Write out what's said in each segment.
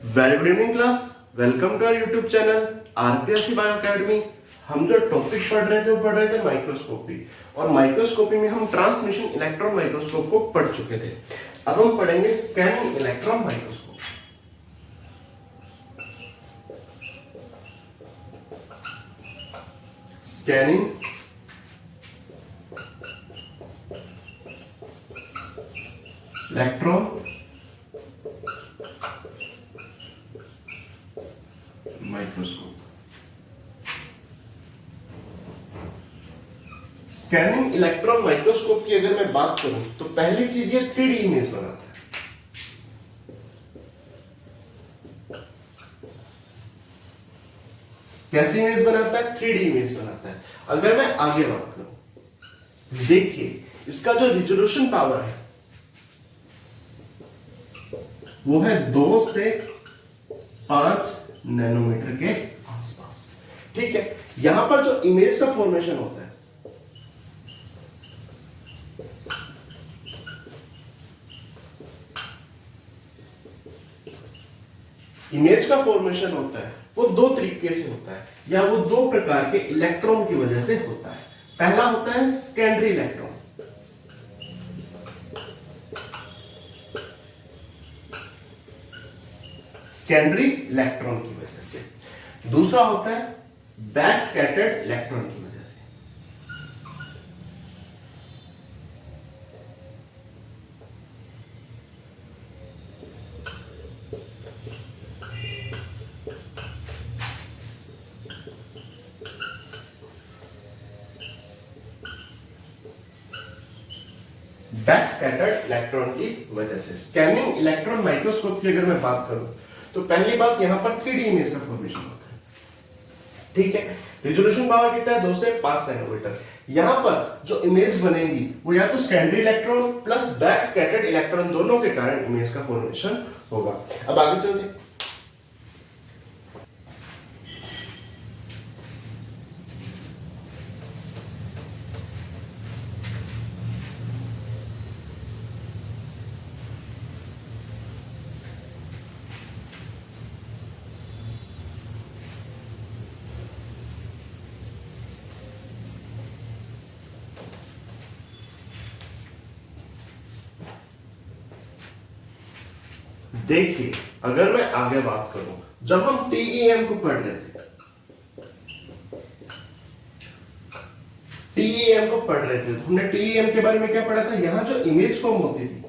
Very good evening class. Welcome to our YouTube channel RPSC bio academy. हम जो topic पढ़ रहे थे वो पढ़ रहे थे माइक्रोस्कोपी, और माइक्रोस्कोपी में हम ट्रांसमिशन इलेक्ट्रॉन माइक्रोस्कोप को पढ़ चुके थे। अब हम पढ़ेंगे scanning electron microscope. Scanning electron microscope. Scanning electron microscope की अगर मैं बात करूं तो पहली चीज ये 3D इमेज बनाता है। कैसी इमेज बनाता है? 3D इमेज बनाता है। अगर मैं आगे बात करूं, देखिए इसका जो रिजोल्यूशन पावर है वो है 2 से 5 नैनोमीटर के आसपास। ठीक है, यहां पर जो इमेज का फॉर्मेशन होता है, इमेज का फॉर्मेशन होता है वो 2 तरीके से होता है, या वो 2 प्रकार के इलेक्ट्रॉन की वजह से होता है। पहला होता है सेकेंडरी इलेक्ट्रॉन, सेकेंडरी इलेक्ट्रॉन की वजह से। दूसरा होता है बैक स्कैटर्ड इलेक्ट्रॉन की वजह से। बैक स्कैटर्ड इलेक्ट्रॉन की वजह से। स्कैनिंग इलेक्ट्रॉन माइक्रोस्कोप की अगर मैं बात करूं तो पहली बात यहां पर 3D इमेज का फॉर्मेशन होता है। ठीक है, रिजोल्यूशन पावर कितना है? 2 से 5 नैनोमीटर। यहां पर जो इमेज बनेगी वो या तो secondary electron plus back scattered electron दोनों के कारण इमेज का फॉर्मेशन होगा। अब आगे चलते हैं। देखिए अगर मैं आगे बात करूं, जब हम टीईएम को पढ़ रहे थे, तो हमने टीईएम के बारे में क्या पढ़ा था? यहां जो इमेज फॉर्म होती थी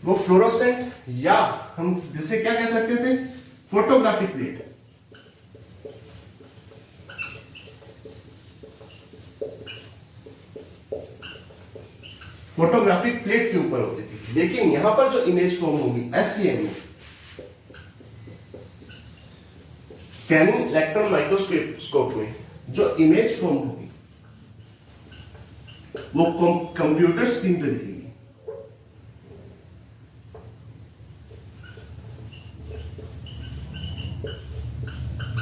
वो फ्लोरोसेंट, या हम जिसे क्या कह सकते थे? Photographic plate. फोटोग्राफिक प्लेट के ऊपर होती थी। लेकिन यहां पर जो इमेज फॉर्म होगी एसईएम में, स्कैनिंग इलेक्ट्रॉन माइक्रोस्कोप में जो इमेज फॉर्म होगी वो कंप्यूटर स्क्रीन पे दिखेगी।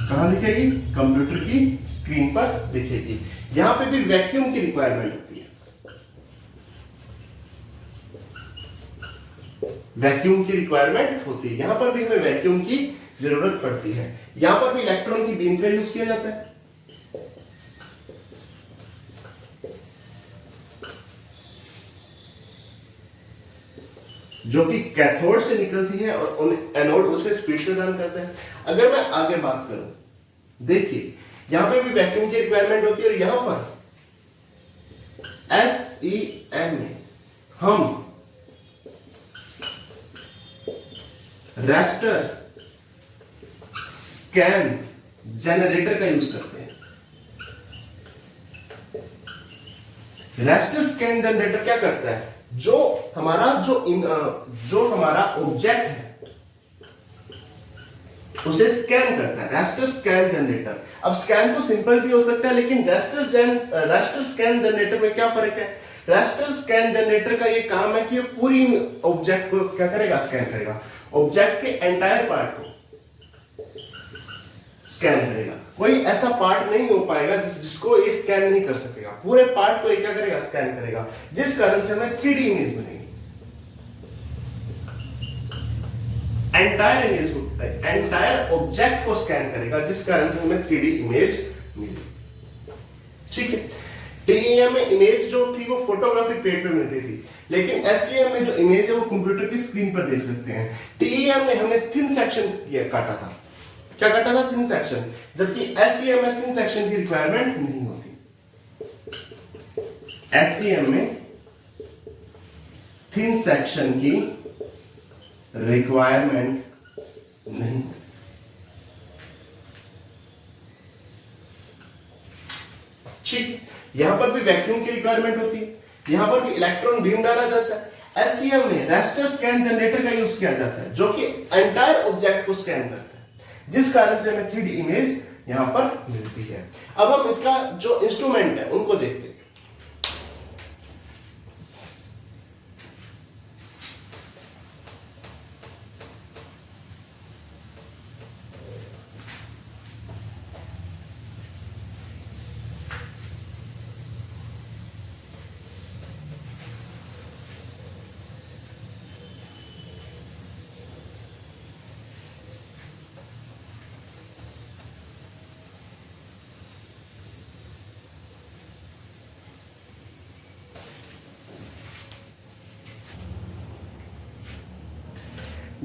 कहां दिखेगी? कंप्यूटर की स्क्रीन पर दिखेगी। यहां पे भी वैक्यूम की रिक्वायरमेंट होती है। वैक्यूम की रिक्वायरमेंट होती है, यहां पर भी हमें वैक्यूम की जरूरत पड़ती है। यहां पर भी इलेक्ट्रॉन की बीम का यूज किया जाता है। जो कि कैथोड से निकलती है और एनोड उसे स्पीड प्रदान करता है। अगर मैं आगे बात करूं, देखिए यहां पे भी वैक्यूम की रिक्वायरमेंट होती है, और यहां पर एसईएम में हम रास्टर स्कैन जनरेटर का यूज करते हैं। रास्टर स्कैन जनरेटर क्या करता है? जो हमारा ऑब्जेक्ट है उसे स्कैन करता है। Raster scan generator. अब स्कैन तो सिंपल भी हो सकता है, लेकिन रास्टर स्कैन जनरेटर में क्या फर्क है? रास्टर स्कैन जनरेटर का ये काम है कि ये पूरी ऑब्जेक्ट को क्या करेगा? स्कैन करेगा। ऑब्जेक्ट के एंटायर पार्ट को स्कैन करेगा। कोई ऐसा पार्ट नहीं हो पाएगा जिसको ये स्कैन नहीं कर सकेगा। पूरे पार्ट को ये क्या करेगा? स्कैन करेगा, जिस कारण से हमें 3D इमेज बनेगी। एंटायर इमेज को, एंटायर ऑब्जेक्ट को स्कैन करेगा, जिस कारण से हमें 3D इमेज मिली। ठीक है, टीईएम में इमेज जो थी वो फोटोग्राफिक पेड पे मिलती थी, लेकिन एसईएम में जो इमेज है वो कंप्यूटर की स्क्रीन पर देख सकते हैं। टीईएम में हमने थिन सेक्शन काटा था, क्या काटा था? थिन सेक्शन, जबकि एसईएम में थिन सेक्शन की रिक्वायरमेंट नहीं होती। एसईएम में थिन सेक्शन की रिक्वायरमेंट नहीं। ठीक, यहां पर भी वैक्यूम की रिक्वायरमेंट होती है, यहां पर भी इलेक्ट्रॉन बीम डाला जाता है। एसईएम में रास्टर स्कैन जनरेटर का यूज किया जाता है, जो कि एंटायर ऑब्जेक्ट को स्कैन करता है, जिस कारण से हमें 3D इमेज यहां पर मिलती है। अब हम इसका जो इंस्ट्रूमेंट है उनको देखते हैं।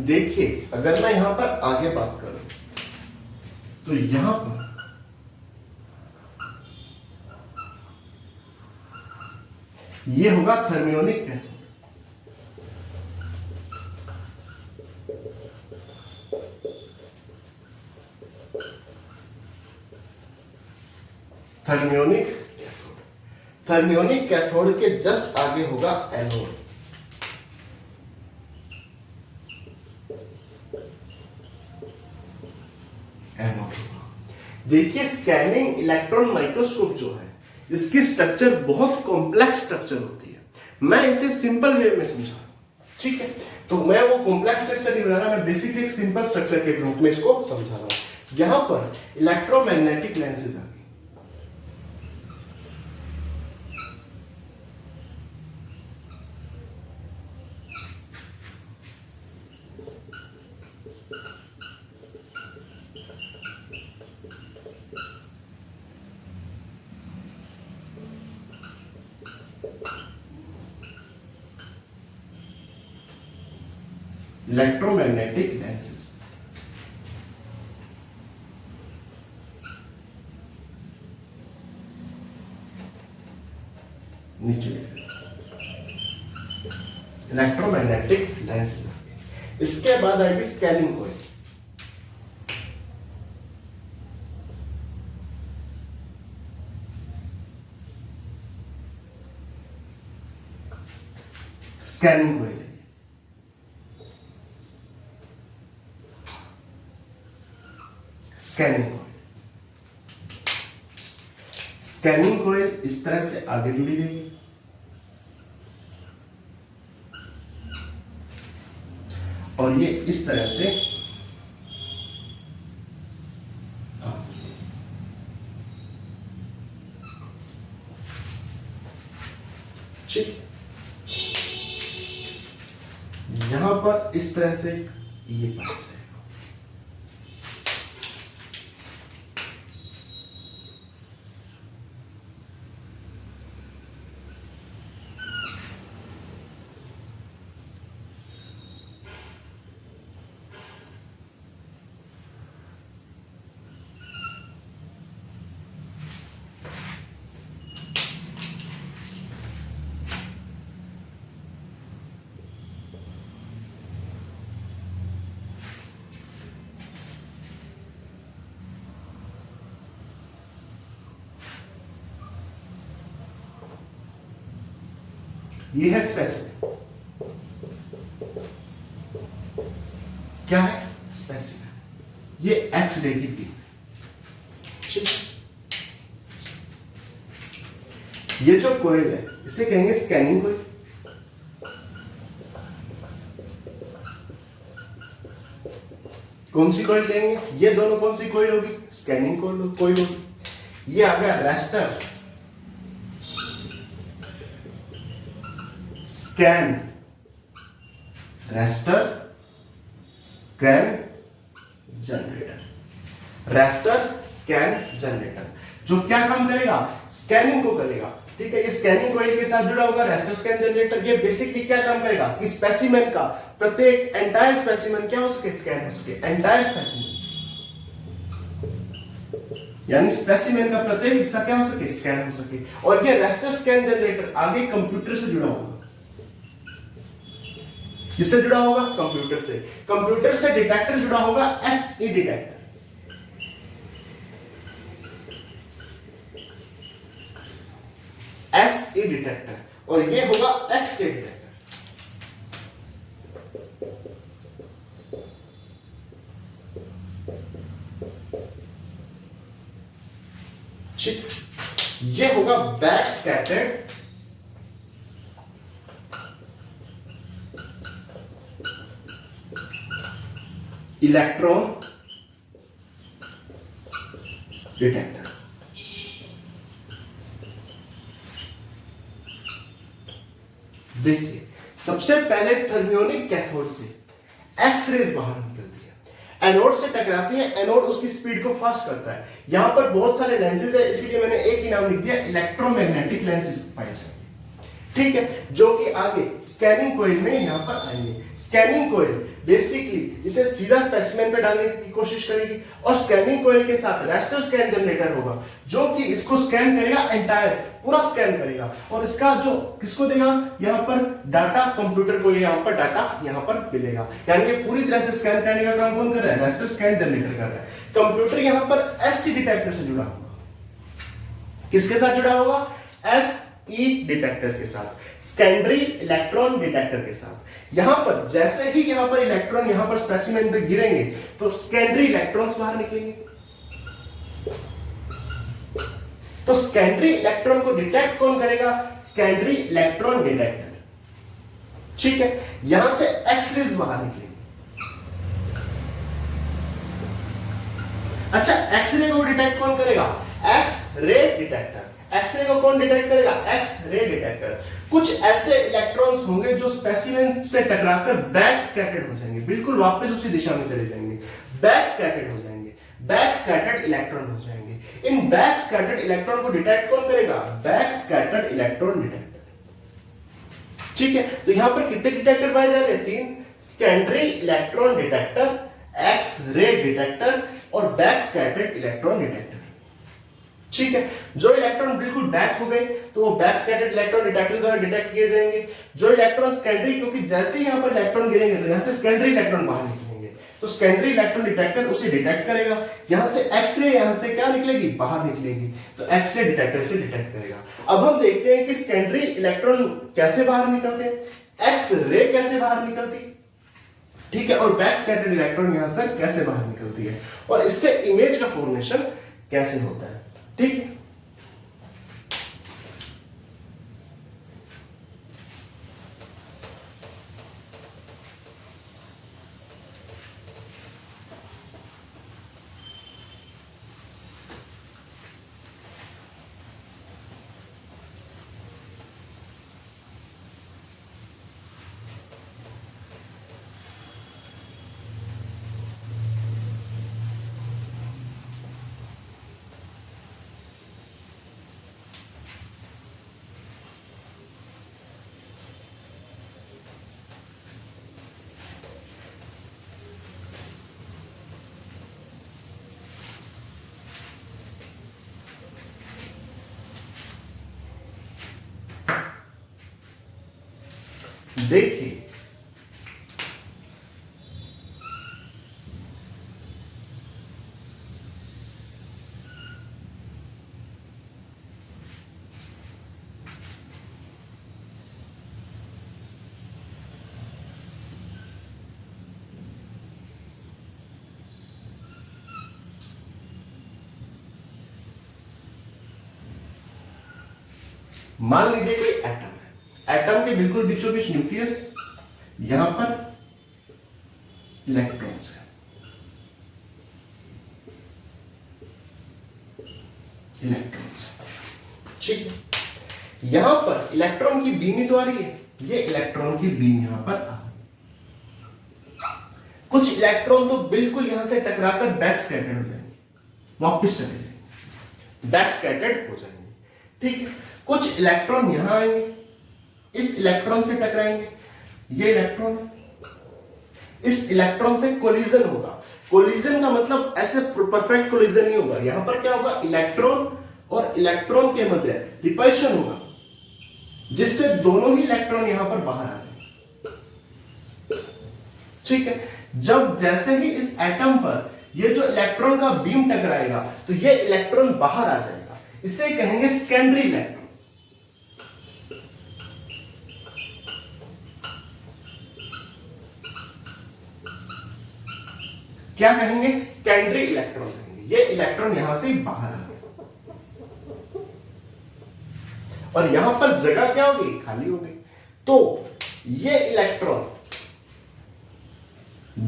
देखिए, अगर मैं यहां पर आगे बात करूं तो यहां पर ये होगा thermionic cathode. Thermionic cathode, thermionic cathode के जस्ट आगे होगा एनोड। देखिए, स्कैनिंग इलेक्ट्रॉन माइक्रोस्कोप जो है, इसकी स्ट्रक्चर बहुत कॉम्प्लेक्स स्ट्रक्चर होती है। मैं इसे सिंपल वे में समझा रहा हूं, ठीक है? तो मैं वो कॉम्प्लेक्स स्ट्रक्चर नहीं बना रहा, मैं बेसिकली एक सिंपल स्ट्रक्चर के रूप में इसको समझा रहा हूं। यहां पर इलेक्ट्रोमैग्नेटिक लेंसेज आ गई। इलेक्ट्रोमैग्नेटिक लेंसेज, नीचे इलेक्ट्रोमैग्नेटिक लेंसेज। इसके बाद आएगी स्कैनिंग कॉइल। स्कैनिंग कॉइल है, स्कैनिंग कॉइल। स्कैनिंग कॉइल इस तरह से आगे जुड़ी गई है, और ये इस तरह से ठीक, यहां पर इस तरह से ये पार्ट है। ये है स्पेसिफिक। क्या है? स्पेसिफिक। ये एक्स रे की बीम। ये जो कॉइल है इसे कहेंगे स्कैनिंग कॉइल। कौन सी कॉइल कहेंगे? ये दोनों कौन सी कॉइल होगी? स्कैनिंग कॉइल होगी। ये आ गया raster scan, raster scan generator, raster scan generator, जो क्या काम करेगा, स्कैनिंग को करेगा। ठीक है, ये स्कैनिंग कॉइल के साथ जुड़ा होगा रास्टर स्कैन जनरेटर। ये बेसिकली क्या काम करेगा कि स्पेसिमेन का प्रत्येक एंटायर स्पेसिमेन क्या हो सके, स्कैन हो सके, एंटायर स्पेसिमेन, यानी स्पेसिमेन का प्रत्येक हिस्सा क्या हो सके, स्कैन हो सके। और ये रास्टर स्कैन जनरेटर आगे कंप्यूटर से जुड़ा होगा। किससे जुड़ा होगा, कंप्यूटर से। कंप्यूटर से डिटेक्टर जुड़ा होगा, एसई डिटेक्टर। एसई डिटेक्टर, और ये होगा एक्स रे डिटेक्टर। ठीक, ये होगा बैक स्कैटर्ड इलेक्ट्रॉन डिटेक्टर। देखिए, सबसे पहले थर्मियोनिक कैथोड से एक्स रेज बाहर निकलती है, एनोड से टकराती है, एनोड उसकी स्पीड को फास्ट करता है। यहां पर बहुत सारे लेंसेज है, इसीलिए मैंने एक ही नाम लिख दिया, इलेक्ट्रोमैग्नेटिक लेंसेज पाए जाएंगे। ठीक है, जो कि आगे स्कैनिंग कोइल में यहां पर आएंगे। स्कैनिंग कोइल बेसिकली इसे सीधा स्पेसिमेन पे डालने की कोशिश करेगी, और स्कैनिंग कोइल के साथ रास्टर स्कैन जनरेटर होगा, जो कि इसको स्कैन करेगा, एंटायर पूरा स्कैन करेगा, और इसका जो किसको देगा, यहां पर डाटा कंप्यूटर को, यहां पर डाटा यहां पर मिलेगा। यानी कि पूरी तरह से स्कैन करने का काम कौन कर रहा है, रास्टर स्कैन जनरेटर कर रहा है। कंप्यूटर यहां पर एससी डिटेक्टर से जुड़ा होगा। किसके साथ जुड़ा होगा, एसई डिटेक्टर के साथ, सेकेंडरी इलेक्ट्रॉन डिटेक्टर के साथ। यहां पर जैसे ही यहां पर इलेक्ट्रॉन यहां पर स्पेसिमेन पे गिरेंगे तो सेकेंडरी इलेक्ट्रॉन्स बाहर निकलेंगे। तो सेकेंडरी इलेक्ट्रॉन को डिटेक्ट कौन करेगा, सेकेंडरी इलेक्ट्रॉन डिटेक्टर। ठीक है, यहां से एक्स-रेज बाहर निकलेंगे। अच्छा, एक्स-रे को डिटेक्ट कौन करेगा, एक्स-रे डिटेक्टर। एक्स-रे को कौन डिटेक्ट करेगा, एक्स-रे डिटेक्टर। कुछ ऐसे इलेक्ट्रॉन्स होंगे जो स्पेसिमेन से टकराकर बैक स्कैटर्ड हो जाएंगे, बिल्कुल वापस उसी दिशा में चले जाएंगे, बैक स्कैटर्ड हो जाएंगे, बैक स्कैटर्ड इलेक्ट्रॉन हो जाएंगे। इन बैक स्कैटर्ड इलेक्ट्रॉन को डिटेक्ट कौन करेगा, बैक स्कैटर्ड इलेक्ट्रॉन डिटेक्टर। ठीक है, तो यहां पर कितने डिटेक्टर पाए जा रहे हैं, 3, secondary electron detector, X-ray detector और बैक स्कैटर्ड इलेक्ट्रॉन डिटेक्टर। ठीक है, जो इलेक्ट्रॉन बिल्कुल बैक हो गए तो वो बैक स्कैटर्ड इलेक्ट्रॉन डिटेक्टर द्वारा डिटेक्ट किए जाएंगे। जो इलेक्ट्रॉन सेकेंडरी, क्योंकि जैसे ही यहां पर इलेक्ट्रॉन गिरेंगे तो यहां से सेकेंडरी इलेक्ट्रॉन बाहर निकलेंगे, तो सेकेंडरी इलेक्ट्रॉन डिटेक्टर उसे डिटेक्ट करेगा। यहां से एक्स-रे, यहां से क्या निकलेगी, बाहर निकलेगी, तो एक्स-रे डिटेक्टर से डिटेक्ट करेगा। अब हम देखते हैं कि सेकेंडरी इलेक्ट्रॉन कैसे बाहर निकलते हैं, एक्स-रे कैसे बाहर निकलती, ठीक है, और बैक स्कैटर्ड इलेक्ट्रॉन यहां से कैसे बाहर निकलती है, और इससे इमेज का फॉर्मेशन कैसे होता है। ठीक है, देखिए मान लीजिए कोई एटम है, एटम के बिल्कुल बीचों बीच न्यूक्लियस, यहां पर इलेक्ट्रॉन्स है, इलेक्ट्रॉन्स, ठीक है, यहां पर इलेक्ट्रॉन की बीम ही तो आ रही है, ये इलेक्ट्रॉन की बीम यहां पर आ रही है। कुछ इलेक्ट्रॉन तो बिल्कुल यहां से टकराकर बैक स्कैटर्ड हो जाएंगे, वापस चले जाएंगे, बैक स्कैटर्ड हो जाएंगे, ठीक है। कुछ इलेक्ट्रॉन यहां आएंगे, इस इलेक्ट्रॉन से टकराएंगे, ये इलेक्ट्रॉन, इस इलेक्ट्रॉन से कोलिजन होगा। कोलिजन का मतलब ऐसे परफेक्ट कोलिजन नहीं होगा, यहां पर क्या होगा, इलेक्ट्रॉन और इलेक्ट्रॉन के मध्य रिपल्शन होगा, जिससे दोनों ही इलेक्ट्रॉन यहां पर बाहर आ जाएंगे, ठीक है। जब जैसे ही इस एटम पर ये जो इलेक्ट्रॉन का बीम टकराएगा तो ये इलेक्ट्रॉन बाहर आ जाएगा, इसे कहेंगे सेकेंडरी इलेक्ट्रॉन। क्या कहेंगे, सेकेंडरी इलेक्ट्रॉन कहेंगे। ये इलेक्ट्रॉन यहां से बाहर आ गया और यहां पर जगह क्या होगी, खाली हो गई। तो ये इलेक्ट्रॉन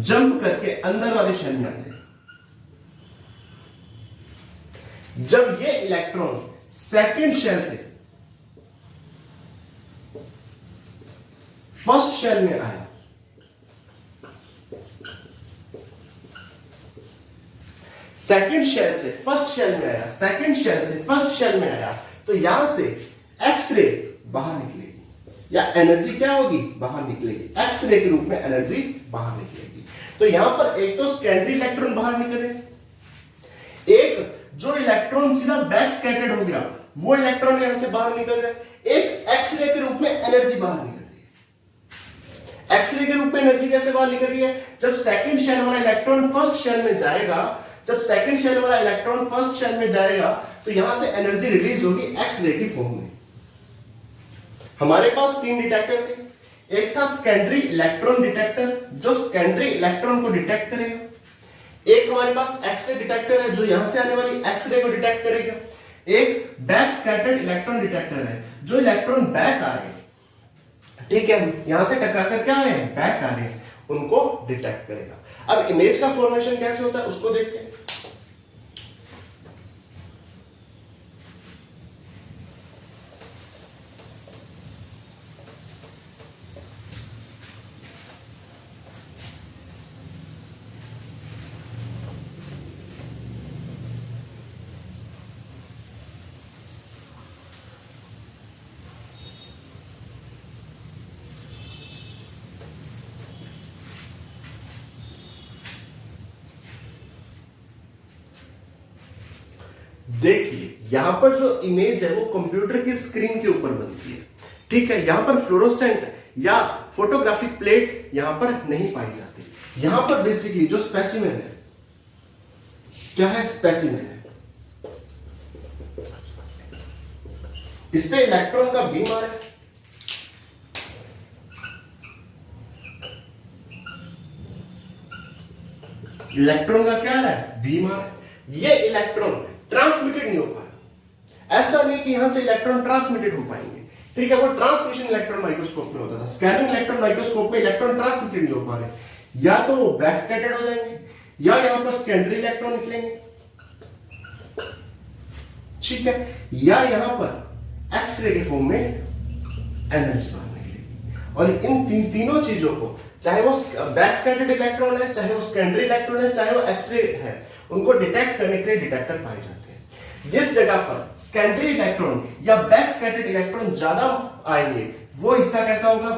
जंप करके अंदर वाले शेल में आ जाएगा। जब ये इलेक्ट्रॉन सेकंड शेल से फर्स्ट शेल में आया, सेकंड शेल से फर्स्ट शेल में आया, सेकंड शेल से फर्स्ट शेल में आया, तो यहां से एक्सरे बाहर निकलेगी या एनर्जी क्या होगी, बाहर निकलेगी, एक्सरे के रूप में एनर्जी बाहर निकलेगी। तो यहां पर एक तो सेकेंडरी इलेक्ट्रॉन बाहर निकले, एक जो इलेक्ट्रॉन सीधा बैक स्कैटर्ड हो गया वो इलेक्ट्रॉन यहां से बाहर निकल रहा है, एक एक्सरे के रूप में एनर्जी बाहर निकल रही है। एक्सरे के रूप में एनर्जी कैसे बाहर निकल रही है, जब सेकंड शेल वाला इलेक्ट्रॉन फर्स्ट शेल में जाएगा, जब सेकंड शेल वाला इलेक्ट्रॉन फर्स्ट शेल में जाएगा तो यहां से एनर्जी रिलीज होगी एक्स-रे की फॉर्म में। हमारे पास तीन डिटेक्टर थे, एक था सेकेंडरी इलेक्ट्रॉन डिटेक्टर जो सेकेंडरी इलेक्ट्रॉन को डिटेक्ट करेगा, एक हमारे पास एक्स-रे डिटेक्टर है जो यहां से आने वाली एक्स-रे को डिटेक्ट करेगा, एक बैक स्कैटर्ड इलेक्ट्रॉन डिटेक्टर है जो इलेक्ट्रॉन बैक आ रहे हैं, ठीक है, यहां से टकराकर क्या आ रहे हैं, बैक आ रहे हैं, उनको डिटेक्ट करेगा। अब इमेज का फॉर्मेशन कैसे होता है उसको देखते हैं। देखिए यहां पर जो इमेज है वो कंप्यूटर की स्क्रीन के ऊपर बनती है, ठीक है। यहां पर फ्लोरोसेंट या फोटोग्राफिक प्लेट यहां पर नहीं पाई जाती। यहां पर बेसिकली जो स्पेसिमेन है, क्या है, स्पेसिमेन है, इस पे इलेक्ट्रॉन का बीम आ रहा है, इलेक्ट्रॉन का क्या आ रहा है, बीम आ रहा है। ये इलेक्ट्रॉन ट्रांसमिटेड नहीं हो पा रहा, ऐसा नहीं कि यहां से इलेक्ट्रॉन ट्रांसमिटेड हो पाएंगे, ठीक है। वो ट्रांसमिशन इलेक्ट्रॉन माइक्रोस्कोप में होता था, स्कैनिंग इलेक्ट्रॉन माइक्रोस्कोप में इलेक्ट्रॉन ट्रांसमिटेड नहीं हो पा रहे, या तो बैक स्कैटर्ड हो जाएंगे या यहां पर सेकेंडरी इलेक्ट्रॉन निकलेंगे, ठीक है, या यहां पर एक्सरे के फॉर्म में एनर्जी बाहर निकलेगी। और इन तीनों चीजों को, चाहे वो बैक स्कैटर्ड इलेक्ट्रॉन है, चाहे वो सेकेंडरी इलेक्ट्रॉन है, चाहे वो एक्सरे है, उनको डिटेक्ट करने के लिए डिटेक्टर पाए जाते हैं। जिस जगह पर सेकेंडरी इलेक्ट्रॉन या बैक स्कैटर्ड इलेक्ट्रॉन ज्यादा आएंगे वो हिस्सा कैसा होगा,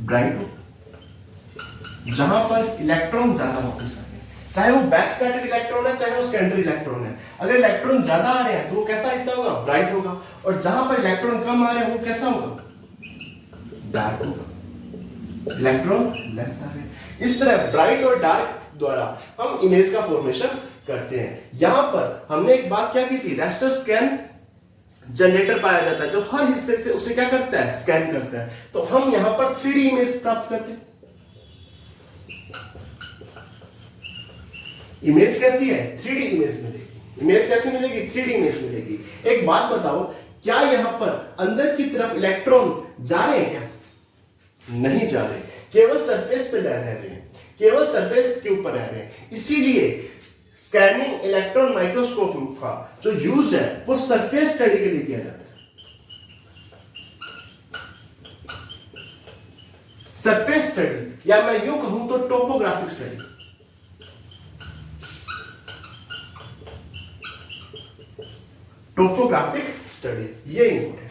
ब्राइट होगा। जहां पर इलेक्ट्रॉन ज्यादा वापस आ रहे हैं, चाहे वो बैक स्कैटर्ड इलेक्ट्रॉन है, चाहे वो सेकेंडरी इलेक्ट्रॉन है, अगर इलेक्ट्रॉन ज्यादा आ रहे हैं तो वो कैसा हिस्सा होगा, ब्राइट होगा, और जहां पर इलेक्ट्रॉन कम आ रहे हैं वो कैसा होगा, डार्क होगा, इलेक्ट्रॉन लेस आ रहे हैं। इस तरह ब्राइट और डार्क द्वारा हम इमेज का फॉर्मेशन करते हैं। यहां पर हमने एक बात क्या की थी, रास्टर स्कैन जनरेटर पाया जाता है जो हर हिस्से से उसे क्या करता है, स्कैन करता है। तो हम यहां पर 3D इमेज प्राप्त करते हैं। इमेज कैसी है, 3D इमेज मिलेगी। इमेज कैसी मिलेगी, 3D इमेज मिलेगी। एक बात बताओ, क्या यहां पर अंदर की तरफ इलेक्ट्रॉन जा रहे हैं, क्या नहीं जा रहे, केवल सरफेस पे रह रहे हैं, केवल सरफेस के ऊपर रह रहे हैं। इसीलिए स्कैनिंग इलेक्ट्रॉन माइक्रोस्कोप का जो यूज है वो सरफेस स्टडी के लिए किया जाता है। सरफेस स्टडी या मैं यूं कहूं तो टोपोग्राफिक स्टडी। टोपोग्राफिक स्टडी ये इंपॉर्टेंट है।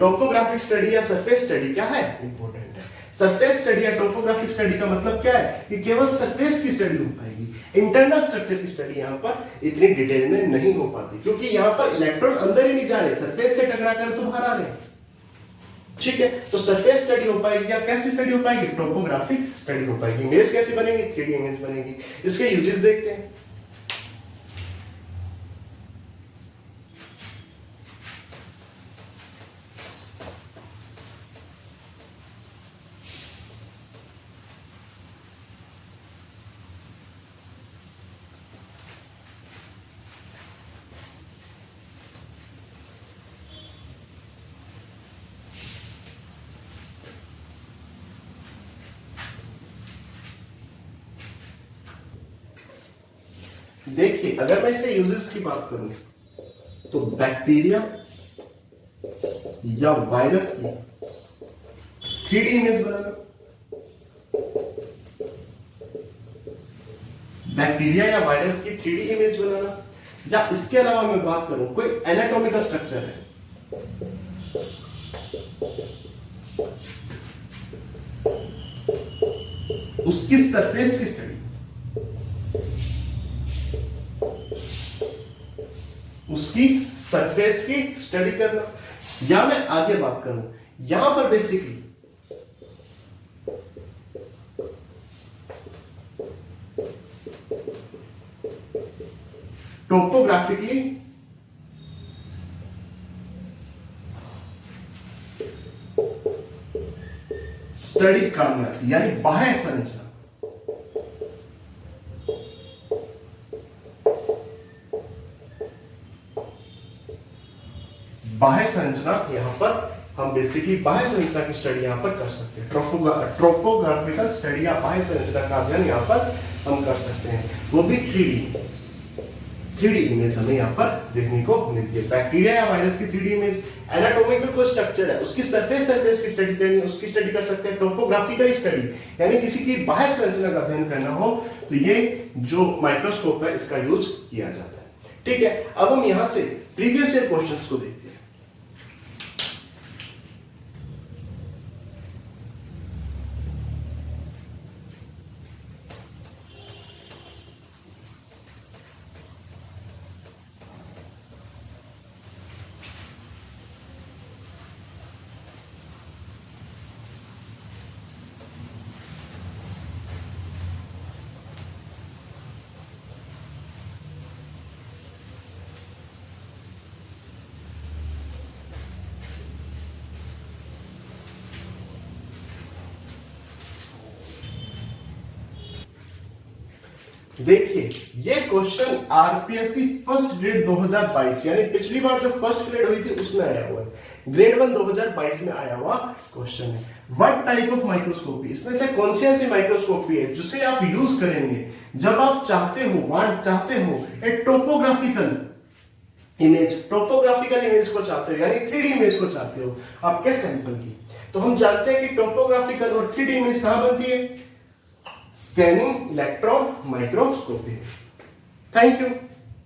टोपोग्राफिक स्टडी या सरफेस स्टडी क्या है, इंपॉर्टेंट है। सरफेस स्टडी या टोपोग्राफिक स्टडी का मतलब क्या है कि केवल सरफेस की स्टडी हो पाएगी, इंटरनल स्ट्रक्चर की स्टडी यहां पर इतनी डिटेल में नहीं हो पाती, क्योंकि यहां पर इलेक्ट्रॉन अंदर ही नहीं जा रहे, सरफेस से टकरा कर तो बाहर आ रहे हैं। ठीक है, तो सरफेस स्टडी हो पाएगी या कैसी स्टडी हो पाएगी, टोपोग्राफिक स्टडी हो पाएगी। इमेज कैसी बनेगी, 3D इमेज बनेगी। इसके यूजेस देखते हैं। देखिए, अगर मैं इसके यूजेस की बात करूं तो बैक्टीरिया या वायरस की 3D इमेज बनाना, बैक्टीरिया या वायरस की 3D इमेज बनाना, या इसके अलावा मैं बात करूं कोई एनाटॉमिकल स्ट्रक्चर है, उसकी सरफेस की स्टडी, उसकी सरफेस की स्टडी करना। या मैं आगे बात करूं, यहां पर बेसिकली टोपोग्राफिकली स्टडी करना, यानी बाह्य संरचना। बाह्य संरचना यहां पर हम बेसिकली बाह्य संरचना की स्टडी यहां पर कर सकते हैं। ट्रोपोग्राफिकल स्टडी या बाह्य संरचना का अध्ययन यहां पर हम कर सकते हैं, वो भी 3D इमेज हमें यहां पर देखने को मिलती है। बैक्टीरिया या वायरस की 3D इमेज, एनाटॉमिकल कोई स्ट्रक्चर है उसकी सरफेस की स्टडी करनी है, उसकी स्टडी कर सकते हैं। टोपोग्राफिकल स्टडी यानी किसी की बाह्य संरचना का अध्ययन करना हो तो ये जो माइक्रोस्कोप है इसका यूज किया जाता है। ठीक है, अब हम यहां से प्रीवियस ईयर क्वेश्चंस को देखते हैं। देखिए, ये क्वेश्चन आरपीएससी फर्स्ट ग्रेड 2022 यानी पिछली बार जो फर्स्ट ग्रेड हुई थी उसमें आया हुआ है। ग्रेड 1 2022 में आया हुआ क्वेश्चन है। व्हाट टाइप ऑफ माइक्रोस्कोपी, इसमें से कौन सी ऐसी माइक्रोस्कोपी है जिसे आप यूज करेंगे जब आप चाहते हो ए टोपोग्राफिकल इमेज को चाहते हो, यानी 3D इमेज को चाहते हो आपके सैंपल की। तो हम जानते हैं कि टोपोग्राफिकल और 3D इमेज कहां बनती है, scanning electron microscopy. Thank you.